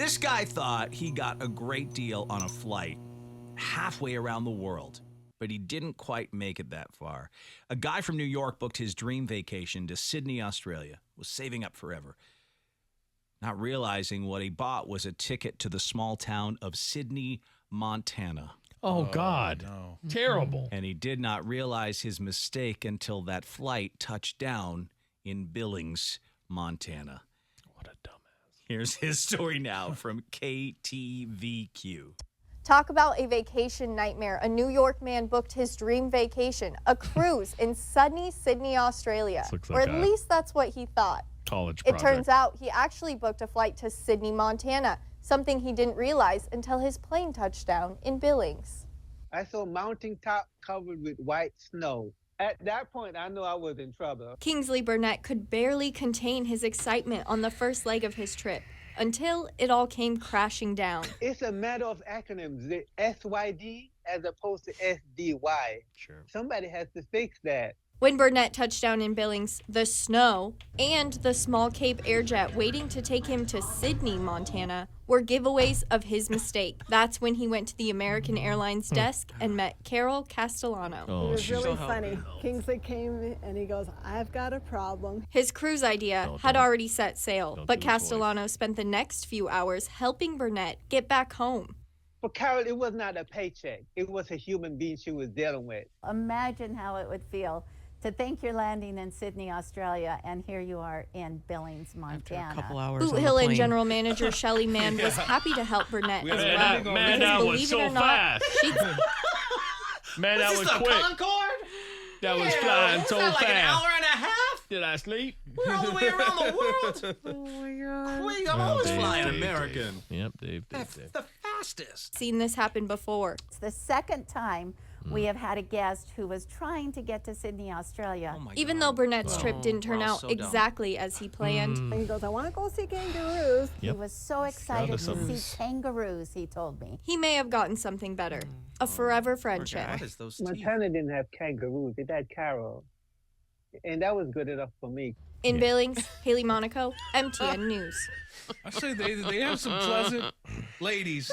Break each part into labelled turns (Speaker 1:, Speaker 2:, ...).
Speaker 1: This guy thought he got a great deal on a flight halfway around the world, but he didn't quite make it that far. A guy from New York booked his dream vacation to Sidney, Australia, was saving up forever, not realizing what he bought was a ticket to the small town of Sidney, Montana.
Speaker 2: Oh, God.
Speaker 3: No.
Speaker 2: Terrible.
Speaker 1: And he did not realize his mistake until that flight touched down in Billings, Montana.
Speaker 2: What a dumbass.
Speaker 1: Here's his story now from KTVQ.
Speaker 4: Talk about a vacation nightmare. A New York man booked his dream vacation, a cruise in sunny Sydney, Australia.
Speaker 2: Looks
Speaker 4: Or
Speaker 2: like
Speaker 4: at
Speaker 2: a
Speaker 4: least that's what he thought.
Speaker 2: College
Speaker 4: It
Speaker 2: project.
Speaker 4: turns out he actually booked a flight to Sidney, Montana, something he didn't realize until his plane touched down in Billings.
Speaker 5: I saw mountain top covered with white snow. At that point, I knew I was in trouble.
Speaker 4: Kingsley Burnett could barely contain his excitement on the first leg of his trip until it all came crashing down.
Speaker 5: It's a matter of acronyms, the SYD as opposed to SDY.
Speaker 2: Sure.
Speaker 5: Somebody has to fix that.
Speaker 4: When Burnett touched down in Billings, the snow and the small Cape Airjet waiting to take him to Sidney, Montana, were giveaways of his mistake. That's when he went to the American Airlines desk and met Carol Castellano.
Speaker 2: Oh,
Speaker 6: It was
Speaker 2: she's
Speaker 6: really funny. Kingsley came and he goes, I've got a problem.
Speaker 4: His cruise idea
Speaker 2: Don't
Speaker 4: had
Speaker 2: do it.
Speaker 4: already set sail,
Speaker 2: Don't
Speaker 4: but
Speaker 2: do his voice.
Speaker 4: Castellano spent the next few hours helping Burnett get back home.
Speaker 5: For Carol, it was not a paycheck. It was a human being she was dealing with.
Speaker 7: Imagine how it would feel to think you're landing in Sydney, Australia, and here you are in Billings, Montana.
Speaker 8: After a couple hours
Speaker 4: Boot
Speaker 8: on
Speaker 4: Hill
Speaker 8: the
Speaker 4: and
Speaker 8: plane.
Speaker 4: General Manager Shelley Mann was happy to help Burnett as well.
Speaker 2: Man,
Speaker 4: because
Speaker 2: that was
Speaker 4: believe
Speaker 2: so
Speaker 4: it or not,
Speaker 2: fast.
Speaker 4: she'd
Speaker 2: Man, that was quick.
Speaker 1: Concorde?
Speaker 2: That was flying so
Speaker 1: like
Speaker 2: fast.
Speaker 1: an hour and a half?
Speaker 2: Did I sleep?
Speaker 1: We're all the way around the world.
Speaker 8: Oh my god.
Speaker 1: Wait, I'm always flying American.
Speaker 2: Yep, Dave.
Speaker 1: That's the fastest.
Speaker 4: seen this happen before.
Speaker 7: It's the second time we have had a guest who was trying to get to Sydney, Australia.
Speaker 1: Oh my
Speaker 4: Even
Speaker 1: God.
Speaker 4: though Burnett's trip didn't turn
Speaker 1: We're all
Speaker 4: out
Speaker 1: so dumb.
Speaker 4: exactly as he planned.
Speaker 6: And he goes, I want to go see kangaroos.
Speaker 7: He was so excited to
Speaker 2: some-
Speaker 7: see kangaroos, he told me.
Speaker 4: He may have gotten something better. A forever friendship.
Speaker 1: What is those teeth?
Speaker 5: Montana didn't have kangaroos. It had Carol. And that was good enough for me.
Speaker 4: In Billings, Haley Monaco, MTN News.
Speaker 3: I say they have some pleasant ladies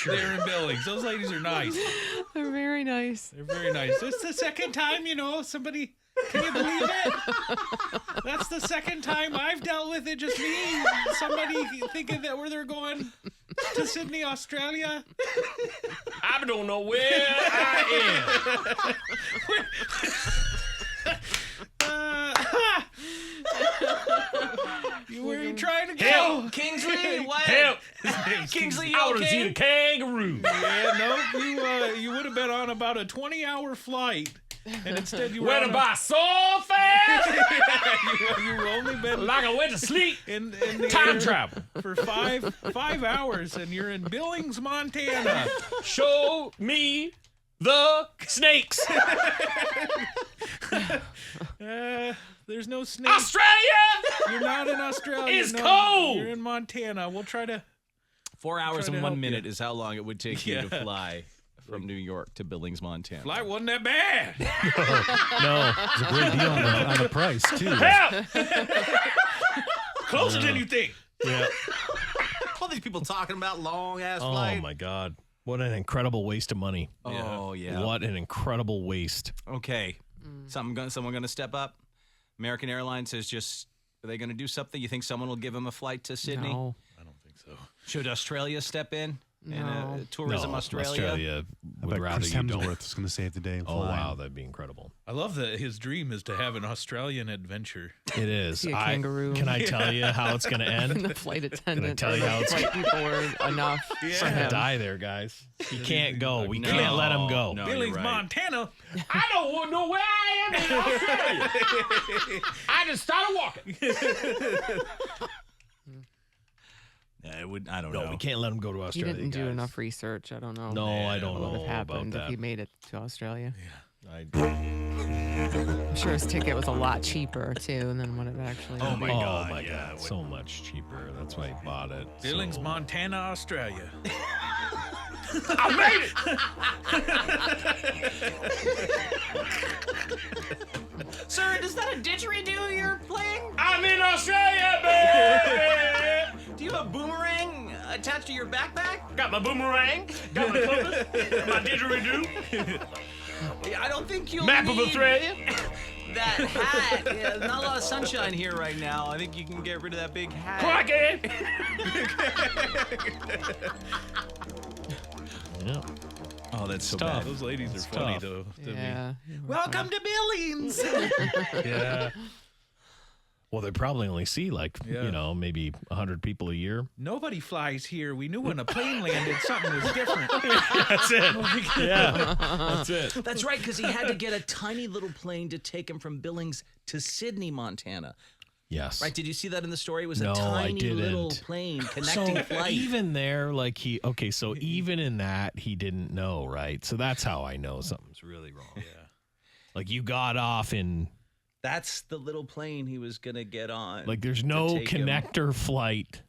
Speaker 3: there in Billings. Those ladies are nice.
Speaker 8: They're very nice.
Speaker 3: They're very nice. It's the second time, somebody. Can you believe it? That's the second time I've dealt with it. Just me, somebody thinking that they're going to Sydney, Australia.
Speaker 2: I don't know where I
Speaker 3: Where are you trying to go?
Speaker 2: Help!
Speaker 1: Kingsley, what?
Speaker 2: Help!
Speaker 1: Kingsley, you
Speaker 2: I want to see
Speaker 1: okay?
Speaker 2: the kangaroo.
Speaker 3: Yeah, no, you would have been on about a 20-hour flight, and instead you
Speaker 2: Went
Speaker 3: on
Speaker 2: by so fast,
Speaker 3: you only been
Speaker 2: like I went to sleep.
Speaker 3: in the
Speaker 2: Time
Speaker 3: air
Speaker 2: travel.
Speaker 3: for five hours, and you're in Billings, Montana.
Speaker 2: Show me the snakes.
Speaker 3: There's no snake.
Speaker 2: Australia!
Speaker 3: You're not in Australia.
Speaker 2: It's
Speaker 3: no,
Speaker 2: cold.
Speaker 3: You're in Montana. We'll try to.
Speaker 1: 4 hours
Speaker 3: Trying
Speaker 1: and
Speaker 3: to
Speaker 1: 1
Speaker 3: help
Speaker 1: minute
Speaker 3: you.
Speaker 1: is how long it would take you to
Speaker 3: Yeah.
Speaker 1: fly from New York to Billings, Montana.
Speaker 3: Flight wasn't that bad.
Speaker 2: No.
Speaker 9: It's a great deal on the price, too.
Speaker 2: Help!
Speaker 3: Closer than you think.
Speaker 2: Yeah.
Speaker 1: All these people talking about long-ass
Speaker 2: Oh,
Speaker 1: flight.
Speaker 2: my God. What an incredible waste of money.
Speaker 1: Oh, yeah.
Speaker 2: What an incredible waste.
Speaker 1: Okay. Someone going to step up? American Airlines is just, are they going to do something? You think someone will give them a flight to Sydney?
Speaker 8: No.
Speaker 3: I don't think so.
Speaker 1: Should Australia step in?
Speaker 8: No.
Speaker 1: Tourism
Speaker 2: No,
Speaker 1: Australia?
Speaker 9: I
Speaker 2: would
Speaker 9: bet
Speaker 2: rather
Speaker 9: Chris
Speaker 2: you don't.
Speaker 9: Hemsworth is going to save the day and
Speaker 2: Oh,
Speaker 9: fly.
Speaker 2: wow. That'd be incredible.
Speaker 3: I love that his dream is to have an Australian adventure.
Speaker 2: It is.
Speaker 8: See a kangaroo.
Speaker 2: Can I tell you how it's going to
Speaker 8: And
Speaker 2: end?
Speaker 8: the flight attendant
Speaker 2: tell
Speaker 8: or
Speaker 2: you
Speaker 8: the
Speaker 2: how it's-
Speaker 8: flight people were enough for
Speaker 2: He's gonna
Speaker 8: him.
Speaker 2: die there, guys. He can't go. We
Speaker 1: No.
Speaker 2: can't let him go.
Speaker 1: No.
Speaker 3: Billings,
Speaker 1: you're right.
Speaker 3: Montana.
Speaker 2: I don't want to know where I am in Australia. I just started walking.
Speaker 1: Yeah, I don't
Speaker 2: No,
Speaker 1: know.
Speaker 2: we can't let him go to
Speaker 8: He
Speaker 2: Australia.
Speaker 8: didn't do
Speaker 2: guys.
Speaker 8: enough research. I don't know.
Speaker 2: No, I don't
Speaker 8: what would
Speaker 2: know
Speaker 8: have
Speaker 2: about
Speaker 8: happened
Speaker 2: that.
Speaker 8: if he made it to Australia.
Speaker 2: I-
Speaker 8: I'm sure his ticket was a lot cheaper too than what it actually.
Speaker 1: Oh,
Speaker 8: would
Speaker 1: my
Speaker 8: be.
Speaker 1: God.
Speaker 2: Oh my
Speaker 1: yeah,
Speaker 2: God, so much cheaper. That's why he bought it.
Speaker 3: Billings,
Speaker 2: So-
Speaker 3: Montana, Australia.
Speaker 2: I made it.
Speaker 1: Sir, is that a didgeridoo you're playing?
Speaker 2: I'm in Australia, baby.
Speaker 1: Do you have a boomerang attached after your backpack?
Speaker 2: Got my boomerang. Got my compass. My didgeridoo.
Speaker 1: I don't think you'll
Speaker 2: Map of
Speaker 1: need
Speaker 2: Australia.
Speaker 1: that hat. Yeah, not a lot of sunshine here right now. I think you can get rid of that big hat.
Speaker 2: Crockett.
Speaker 9: Yeah.
Speaker 1: Oh, that's so
Speaker 9: tough.
Speaker 1: bad.
Speaker 2: Those ladies are
Speaker 9: It's
Speaker 2: funny,
Speaker 9: tough.
Speaker 2: though. to me.
Speaker 8: Yeah.
Speaker 1: Welcome to Billings.
Speaker 10: Yeah. Well, they probably only see like,
Speaker 3: Yeah.
Speaker 10: maybe 100 people a year.
Speaker 3: Nobody flies here. We knew when a plane landed, something was different.
Speaker 10: That's it. Yeah. That's it.
Speaker 1: That's right, because he had to get a tiny little plane to take him from Billings to Sidney, Montana.
Speaker 10: Yes.
Speaker 1: Right? Did you see that in the story? It was
Speaker 10: No,
Speaker 1: a
Speaker 10: I
Speaker 1: tiny little
Speaker 10: didn't.
Speaker 1: plane connecting
Speaker 10: So
Speaker 1: flight.
Speaker 10: even there, so even in that, he didn't know, right? So that's how I know something's really wrong.
Speaker 2: Yeah.
Speaker 10: Like you got off in,
Speaker 1: That's the little plane he was going to get on.
Speaker 10: like there's no
Speaker 1: take him.
Speaker 10: connector flight.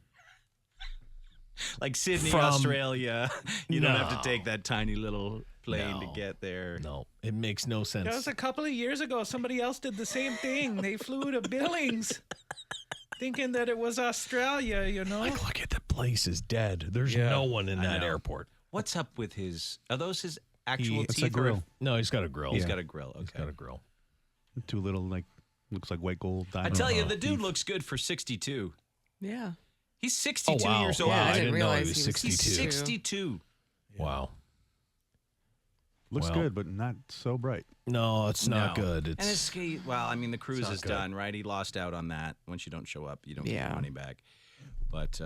Speaker 1: Like Sydney,
Speaker 10: from-
Speaker 1: Australia. You don't have
Speaker 10: No.
Speaker 1: to take that tiny little plane to
Speaker 10: No.
Speaker 1: get there.
Speaker 10: No, it makes no sense.
Speaker 3: That was a couple of years ago. Somebody else did the same thing. They flew to Billings thinking that it was Australia,
Speaker 10: Like, look at the place is dead. There's no one in
Speaker 1: I
Speaker 10: that
Speaker 1: know.
Speaker 10: airport.
Speaker 1: What's up with his... Are those his actual
Speaker 9: It's
Speaker 1: teeth?
Speaker 9: a grill.
Speaker 10: No, he's got a grill.
Speaker 1: He's
Speaker 9: Yeah.
Speaker 1: got a grill. Okay.
Speaker 10: He's got a grill.
Speaker 9: Two little, looks like white gold
Speaker 1: I
Speaker 9: diamonds.
Speaker 1: tell you, the dude looks good for 62.
Speaker 8: Yeah.
Speaker 1: He's 62
Speaker 10: Oh, wow.
Speaker 1: years old.
Speaker 8: Yeah, I
Speaker 10: I
Speaker 8: didn't
Speaker 10: didn't know
Speaker 8: realize
Speaker 10: he was
Speaker 8: he was
Speaker 10: 62.
Speaker 1: He's 62.
Speaker 10: Wow.
Speaker 9: Looks
Speaker 10: Well.
Speaker 9: good, but not so bright.
Speaker 10: No, it's not
Speaker 1: No.
Speaker 10: good.
Speaker 1: And
Speaker 10: It's
Speaker 1: well, I mean, the cruise
Speaker 10: not
Speaker 1: is
Speaker 10: good.
Speaker 1: done, right? He lost out on that. Once you don't show up, you don't get
Speaker 8: Yeah.
Speaker 1: your money back. But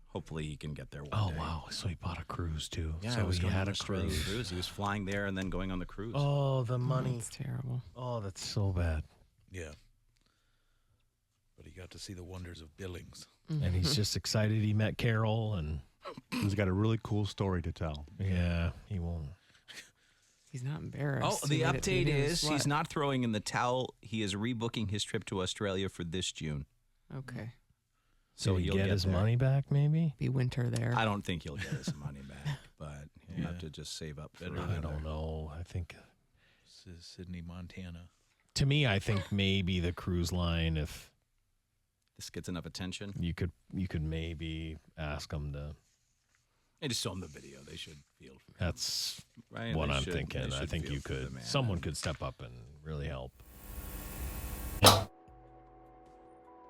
Speaker 1: hopefully he can get there one day.
Speaker 10: wow. So he bought a cruise too.
Speaker 1: Yeah,
Speaker 10: so
Speaker 1: he was
Speaker 10: he
Speaker 1: going
Speaker 10: had
Speaker 1: on
Speaker 10: a cruise.
Speaker 1: He was flying there and then going on the cruise.
Speaker 10: Oh, the money.
Speaker 8: It's terrible.
Speaker 10: Oh, that's so bad.
Speaker 2: Yeah. But he got to see the wonders of Billings.
Speaker 10: And he's just excited he met Carol, and
Speaker 9: He's got a really cool story to tell.
Speaker 10: yeah, he won't.
Speaker 8: He's not embarrassed.
Speaker 1: Oh,
Speaker 8: He
Speaker 1: the
Speaker 8: made it through
Speaker 1: update
Speaker 8: his
Speaker 1: is he's
Speaker 8: what?
Speaker 1: not throwing in the towel. He is rebooking his trip to Australia for this June.
Speaker 8: Okay.
Speaker 1: So
Speaker 10: Did he
Speaker 1: he'll
Speaker 10: get his
Speaker 1: there.
Speaker 10: money back, maybe?
Speaker 8: Be winter there.
Speaker 1: I don't think he'll get his money back, but he'll have to just save up for
Speaker 10: I don't know. I think,
Speaker 2: This is Sidney, Montana.
Speaker 10: to me, I think maybe the cruise line, if
Speaker 1: This gets enough attention.
Speaker 10: you could maybe ask them to.
Speaker 1: I just saw him the video. They should feel for him,
Speaker 10: That's
Speaker 1: right?
Speaker 10: what
Speaker 1: They
Speaker 10: I'm
Speaker 1: should-
Speaker 10: thinking.
Speaker 1: they
Speaker 10: I
Speaker 1: should
Speaker 10: think
Speaker 1: feel
Speaker 10: you
Speaker 1: for the
Speaker 10: could.
Speaker 1: man.
Speaker 10: Someone could step up and really help.